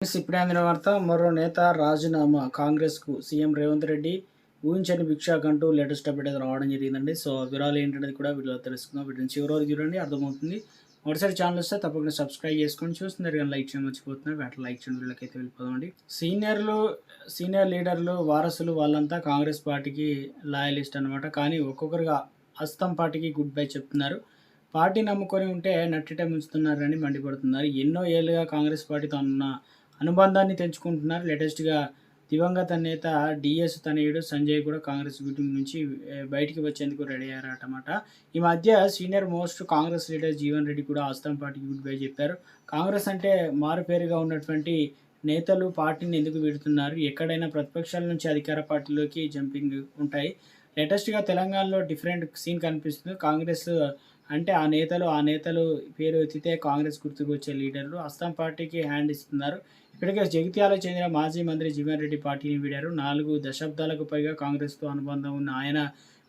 ఇప్పుడే అందిన వార్త. మరో నేత రాజీనామా కాంగ్రెస్కు సీఎం రేవంత్ రెడ్డి ఊహించని భిక్షకంటూ లేటెస్ట్ అప్డేట్ అయితే రావడం జరిగిందండి. సో వివరాలు ఏంటనేది కూడా వీడియోలో తెలుసుకుందాం. వీడియోని చివరి వరకు చూడండి, అర్థమవుతుంది. మొదటిసారి ఛానల్ వస్తే తప్పకుండా సబ్స్క్రైబ్ చేసుకొని చూస్తున్నారు కానీ లైక్ చేయడం మర్చిపోతున్నారు. అట్లా లైక్ చేయడం వీళ్ళకైతే వెళ్ళిపోదామండి. సీనియర్ లీడర్లు వారసులు వాళ్ళంతా కాంగ్రెస్ పార్టీకి లాయలిస్ట్ అనమాట. కానీ ఒక్కొక్కరుగా హస్తం పార్టీకి గుడ్ బై చెప్తున్నారు. పార్టీ నమ్ముకొని ఉంటే నట్టిట ముంచుతున్నారని మండిపడుతున్నారు. ఎన్నో ఏళ్ళుగా కాంగ్రెస్ పార్టీతో ఉన్న అనుబంధాన్ని తెంచుకుంటున్నారు. లేటెస్ట్‌గా దివంగత నేత డీఎస్ తనయుడు సంజయ్ కూడా కాంగ్రెస్ మీటింగ్ నుంచి బయటికి వచ్చేందుకు రెడీ అయ్యారటమాట. ఈ మధ్య senior most Congress leader Jeevan Reddy కూడా హస్తం పార్టీకి గుడ్ బై చెప్పారు. కాంగ్రెస్ అంటే మారుపేరుగా ఉన్నటువంటి నేతలు పార్టీని ఎందుకు వీడుతున్నారు? ఎక్కడైనా ప్రతిపక్షాల నుంచి అధికార పార్టీలోకి జంపింగ్ ఉంటాయి. లేటెస్ట్‌గా తెలంగాణలో డిఫరెంట్ సీన్ కనిపిస్తుంది. కాంగ్రెస్ అంటే ఆ నేతలు పేరు ఎత్తితే కాంగ్రెస్ గుర్తుకు వచ్చే లీడర్లు హస్తం పార్టీకి హ్యాండ్ ఇస్తున్నారు. ఇప్పటికే జగిత్యాలకు చెందిన మాజీ మంత్రి జీవన్ రెడ్డి పార్టీని వీడారు. 4 దశాబ్దాలకు పైగా కాంగ్రెస్‌తో అనుబంధం ఉన్న ఆయన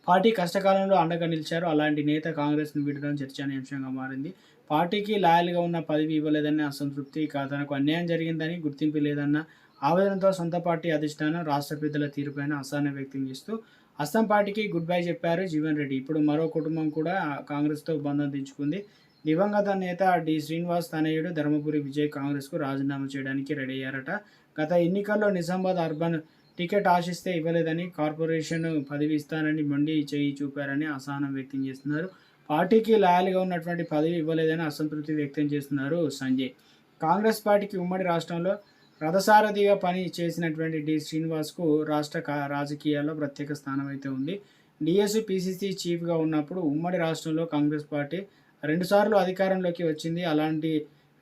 పార్టీ కష్టకాలంలో అండగా నిలిచారు. అలాంటి నేత కాంగ్రెస్‌ను వీడడం చర్చనీయాంశంగా మారింది. పార్టీకి లాయల్‌గా ఉన్న పదవి ఇవ్వలేదన్న అసంతృప్తి, తనకు అన్యాయం జరిగిందని గుర్తింపు లేదన్న ఆవేదనతో సొంత పార్టీ అధిష్టానం, రాష్ట్ర పెద్దల తీరుపైన అసహనం వ్యక్తం చేస్తూ హస్తం పార్టీకి గుడ్ బై చెప్పారు జీవన్ రెడ్డి. ఇప్పుడు మరో కుటుంబం కూడా కాంగ్రెస్‌తో బంధం తెంచుకుంది. దివంగత నేత డి. శ్రీనివాస్ తనయుడు ధర్మపురి విజయ్ కాంగ్రెస్‌కు రాజీనామా చేయడానికి రెడీ అయ్యారట. గత ఎన్నికల్లో నిజామాబాద్ అర్బన్ టికెట్ ఆశిస్తే ఇవ్వలేదని, కార్పొరేషన్ పదవి ఇస్తానని మొండి చేయి చూపారని అసహనం వ్యక్తం చేస్తున్నారు. పార్టీకి లాయల్‌గా ఉన్నటువంటి పదవి ఇవ్వలేదని అసంతృప్తి వ్యక్తం చేస్తున్నారు సంజయ్. కాంగ్రెస్ పార్టీకి ఉమ్మడి రాష్ట్రంలో రథసారథిగా పని చేసినటువంటి డి. శ్రీనివాస్‌కు రాష్ట్ర రాజకీయాల్లో ప్రత్యేక స్థానం అయితే ఉంది. డీఎస్ పీసీసీ చీఫ్‌గా ఉన్నప్పుడు ఉమ్మడి రాష్ట్రంలో కాంగ్రెస్ పార్టీ 2 సార్లు అధికారంలోకి వచ్చింది. అలాంటి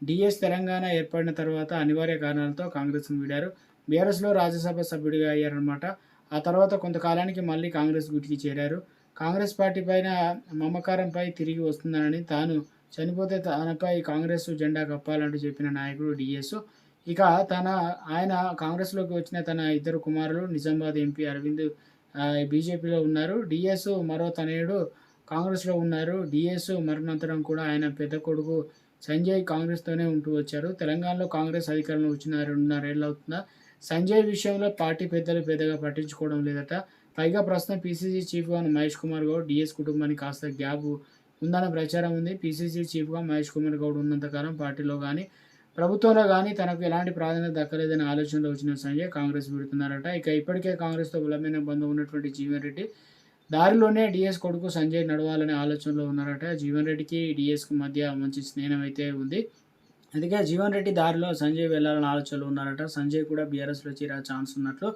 డీఎస్ తెలంగాణ ఏర్పడిన తర్వాత అనివార్య కారణాలతో కాంగ్రెస్‌ను వీడారు. బీఆర్ఎస్‌లో రాజ్యసభ సభ్యుడిగా అయ్యారనమాట. ఆ తర్వాత కొంతకాలానికి మళ్ళీ కాంగ్రెస్ గూటికి చేరారు. కాంగ్రెస్ పార్టీ పైన మమకారంపై తిరిగి వస్తున్నానని, తాను చనిపోతే తనపై కాంగ్రెస్ జెండా కప్పాలంటూ చెప్పిన నాయకుడు డీఎస్. ఇక ఆయన కాంగ్రెస్‌లోకి వచ్చిన తన ఇద్దరు కుమారులు నిజామాబాద్ ఎంపీ అరవింద్ బీజేపీలో ఉన్నారు. డీఎస్ మరో తనయుడు కాంగ్రెస్‌లో ఉన్నారు. డీఎస్ మరణానంతరం కూడా ఆయన పెద్ద కొడుకు సంజయ్ కాంగ్రెస్‌తోనే ఉంటూ వచ్చారు. తెలంగాణలో కాంగ్రెస్ అధికారంలో వచ్చిన 2.5 ఏళ్లవుతుందా. సంజయ్ విషయంలో పార్టీ పెద్దలు పెద్దగా పట్టించుకోవడం లేదట. పైగా ప్రస్తుతం పీసీసీ చీఫ్‌గా ఉన్న మహేష్ కుమార్ గౌడ్ డీఎస్ కుటుంబానికి కాస్త గ్యాప్ ఉందన్న ప్రచారం ఉంది. పీసీసీ చీఫ్‌గా మహేష్ కుమార్ గౌడ్ ఉన్నంత కాలం పార్టీలో గానీ, ప్రభుత్వంలో గానీ తనకు ఎలాంటి ప్రాధాన్యత దక్కలేదనే ఆలోచనలో వచ్చిన సంజయ్ కాంగ్రెస్ వీడుతున్నారట. ఇక ఇప్పటికే కాంగ్రెస్‌తో బలమైన బంధం ఉన్నటువంటి జీవన్ రెడ్డి దారిలోనే డీఎస్ కొడుకు సంజయ్ నడవాలనే ఆలోచనలో ఉన్నారట. జీవన్ రెడ్డికి, డీఎస్‌కి మధ్య మంచి స్నేహం అయితే ఉంది. అందుకే జీవన్ రెడ్డి దారిలో సంజయ్ వెళ్లాలనే ఆలోచనలో ఉన్నారట. సంజయ్ కూడా బీఆర్ఎస్‌లో చేరే ఛాన్స్ ఉన్నట్లు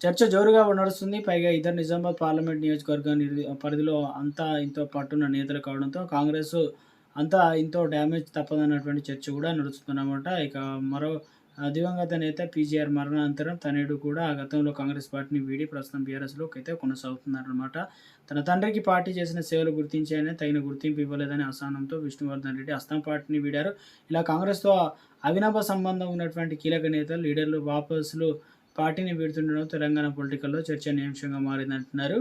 చర్చ జోరుగా నడుస్తుంది. పైగా ఇద్దరు నిజామాబాద్ పార్లమెంట్ నియోజకవర్గం పరిధిలో అంతా ఇంతో పట్టున్న నేతలు కావడంతో కాంగ్రెస్ అంతా ఇంతో డ్యామేజ్ తప్పదన్నటువంటి చర్చ కూడా నడుస్తుందన్నమాట. ఇక మరో దివంగత నేత పీజీఆర్ మరణానంతరం తనయుడు కూడా గతంలో కాంగ్రెస్ పార్టీని వీడి ప్రస్తుతం బీఆర్ఎస్‌లోకి అయితే కొనసాగుతున్నారనమాట. తన తండ్రికి పార్టీ చేసిన సేవలు గుర్తించి ఆయన తగిన గుర్తింపు ఇవ్వలేదనే అసహనంతో విష్ణువర్ధన్ రెడ్డి హస్తం పార్టీని వీడారు. ఇలా కాంగ్రెస్‌తో అవినాభ సంబంధం ఉన్నటువంటి కీలక నేతలు, లీడర్లు, వాపసులు పార్టీని వీడుతుండడం తెలంగాణ పొలిటికల్‌లో చర్చనీయాంశంగా మారిందంటున్నారు.